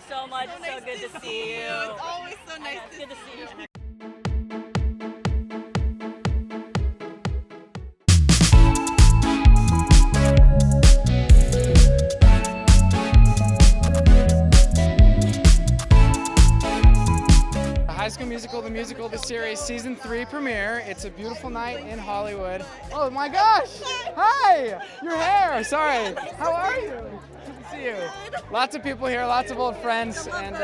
so much. It's so good to see you. It's always so nice to good to see you. High School Musical, the musical, the series, season 3 premiere. It's a beautiful night in Hollywood. Oh my gosh! Hi! Your hair! Sorry. How are you? Good to see you. Lots of people here, lots of old friends, and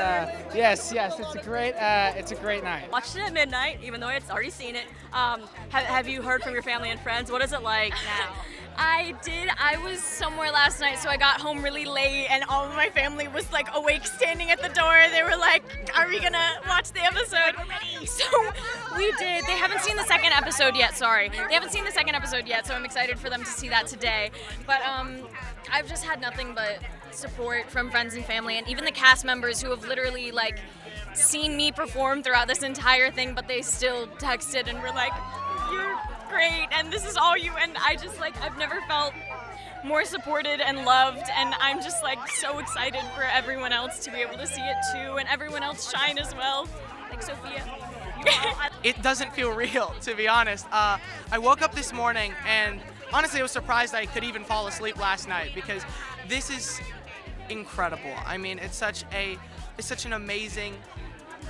yes, it's a great night. Watched it at midnight, even though I'd already seen it. Have you heard from your family and friends? What is it like now? I did. I was somewhere last night, so I got home really late, and all of my family was like awake, standing at the door. They were like, "Are we gonna watch the episode?" So we did. They haven't seen the second episode yet. Sorry, they haven't seen the second episode yet. So I'm excited for them to see that today. But I've just had nothing but support from friends and family, and even the cast members who have literally like seen me perform throughout this entire thing, but they still texted and were like, "You're great, and this is all you," and I just like, I've never felt more supported and loved, and I'm just like so excited for everyone else to be able to see it too, and everyone else shine as well, like Sofia. It doesn't feel real, to be honest. I woke up this morning and honestly I was surprised I could even fall asleep last night, because this is incredible. I mean, it's such an amazing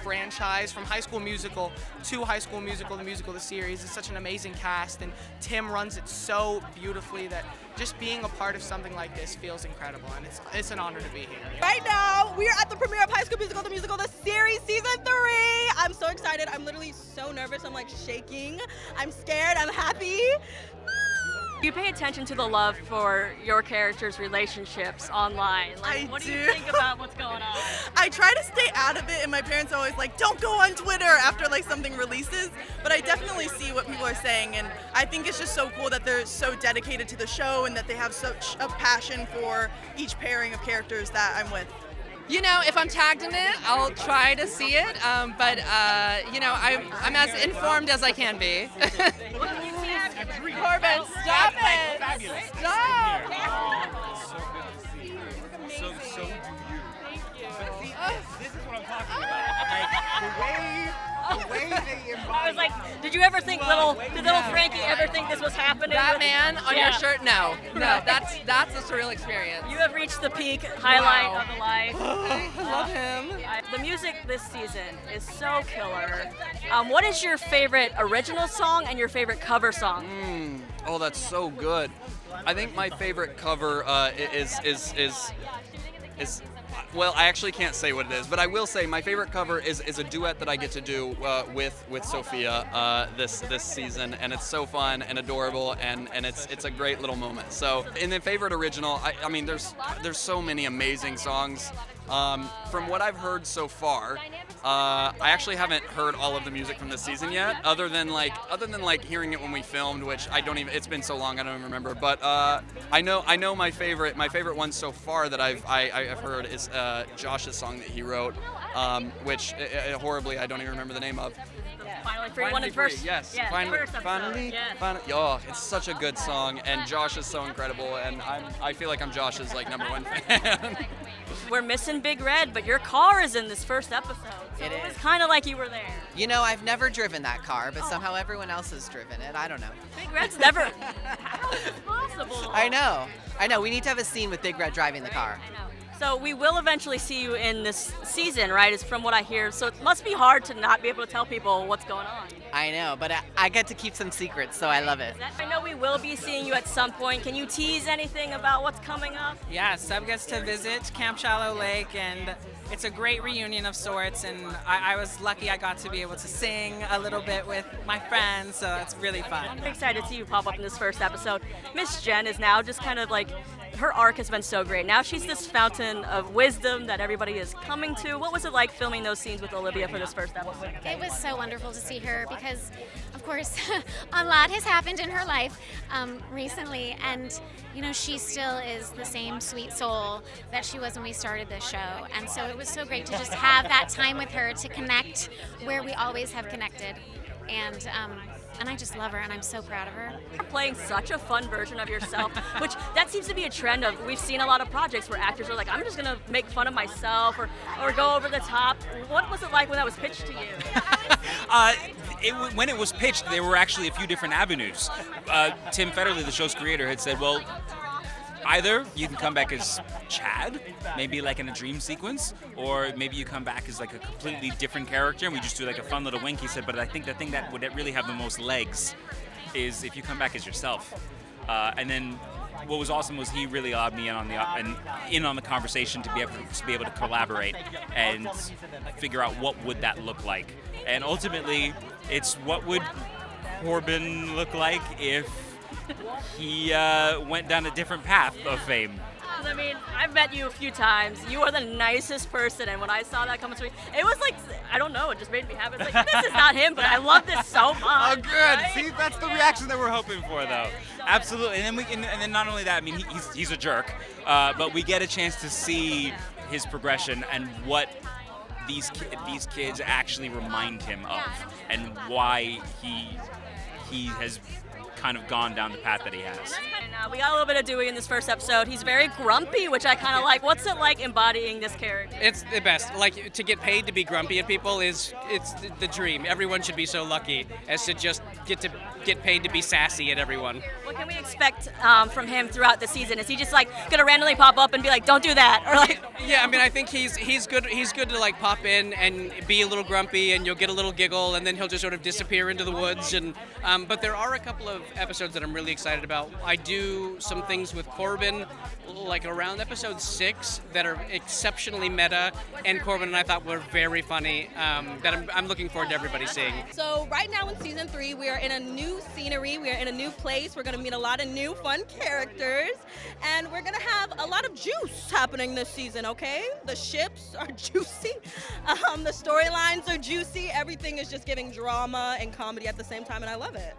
franchise, from High School Musical to High School Musical, the musical, the series. It's such an amazing cast, and Tim runs it so beautifully that just being a part of something like this feels incredible, and it's an honor to be here. Right now, we are at the premiere of High School Musical, the musical, the series, season 3. I'm so excited. I'm literally so nervous. I'm like shaking. I'm scared. I'm happy. You pay attention to the love for your characters' relationships online. Like, what do you think about what's going on? I try to stay out of it, and my parents are always like, "Don't go on Twitter after like something releases." But I definitely see what people are saying, and I think it's just so cool that they're so dedicated to the show and that they have such a passion for each pairing of characters that I'm with. You know, if I'm tagged in it, I'll try to see it, but you know, I'm as informed as I can be. Corbin, stop it! Stop! So do you. But see, this is what I'm talking about. Like, the way they embody. I was like, did you ever think did little Frankie ever think this was happening? That man on your shirt? No, that's a surreal experience. You have reached the peak highlight of the life. I love him. The music this season is so killer. What is your favorite original song and your favorite cover song? Oh, that's so good. I think my favorite cover is well, I actually can't say what it is, but I will say my favorite cover is a duet that I get to do with Sofia this season, and it's so fun and adorable, and it's a great little moment. So in the favorite original, I mean there's so many amazing songs. From what I've heard so far, I actually haven't heard all of the music from this season yet, other than like hearing it when we filmed, which I don't even. It's been so long I don't even remember. But I know my favorite one so far that I've heard is Josh's song that he wrote, which horribly I don't even remember the name of. Finally Free, one of the first. Yes, yeah, finally. Oh, it's such a good song, and Josh is so incredible, and I feel like I'm Josh's like #1 fan. We're missing Big Red, but your car is in this first episode. So it was kind of like you were there. You know, I've never driven that car, but somehow everyone else has driven it. I don't know. Big Red's never. How is this possible? I know. We need to have a scene with Big Red driving the car. I know. So we will eventually see you in this season, right? It's from what I hear. So it must be hard to not be able to tell people what's going on. I know, but I get to keep some secrets, so I love it. I know we will be seeing you at some point. Can you tease anything about what's coming up? Yeah, Seb gets to visit Camp Shallow Lake, and it's a great reunion of sorts, and I was lucky I got to be able to sing a little bit with my friends, so it's really fun. I'm excited to see you pop up in this first episode. Miss Jen is now just kind of like, her arc has been so great. Now she's this fountain of wisdom that everybody is coming to. What was it like filming those scenes with Olivia for this first episode? It was so wonderful to see her because, of course, a lot has happened in her life recently, and you know, she still is the same sweet soul that she was when we started this show. And so it was so great to just have that time with her to connect where we always have connected. And and I just love her, and I'm so proud of her. Playing such a fun version of yourself, which that seems to be a trend of, we've seen a lot of projects where actors are like, I'm just gonna make fun of myself or go over the top. What was it like when that was pitched to you? When it was pitched, there were actually a few different avenues. Tim Federle, the show's creator, had said, well, either you can come back as Chad, maybe like in a dream sequence, or maybe you come back as like a completely different character and we just do like a fun little wink. He said, but I think the thing that would really have the most legs is if you come back as yourself. And then what was awesome was he really allowed me in on the conversation to be able to collaborate and figure out what would that look like. And ultimately, it's what would Corbin look like if he went down a different path of fame. I mean, I've met you a few times. You are the nicest person, and when I saw that coming through, it was like, I don't know, it just made me happy. It's like, this is not him, but I love this so much. Oh, good. Right? See, that's the reaction that we're hoping for, though. Absolutely. And then not only that, I mean, he's a jerk, but we get a chance to see his progression and what these kids actually remind him of, and why he has kind of gone down the path that he has. We got a little bit of Dewey in this first episode. He's very grumpy, which I kind of like. What's it like embodying this character? It's the best. Like, to get paid to be grumpy at people it's the dream. Everyone should be so lucky as to just get paid to be sassy at everyone. What can we expect from him throughout the season? Is he just like gonna randomly pop up and be like, "Don't do that," or like? Yeah, I mean, I think he's good. He's good to like pop in and be a little grumpy, and you'll get a little giggle, and then he'll just sort of disappear into the woods. And but there are a couple of episodes that I'm really excited about. I do some things with Corbin, like around episode 6, that are exceptionally meta, and Corbin and I thought were very funny. That I'm looking forward to everybody seeing. So right now in season 3, we are in a new scenery. We are in a new place. We're going to meet a lot of new fun characters, and we're going to have a lot of juice happening this season. Okay, the ships are juicy, the storylines are juicy. Everything is just giving drama and comedy at the same time, and I love it.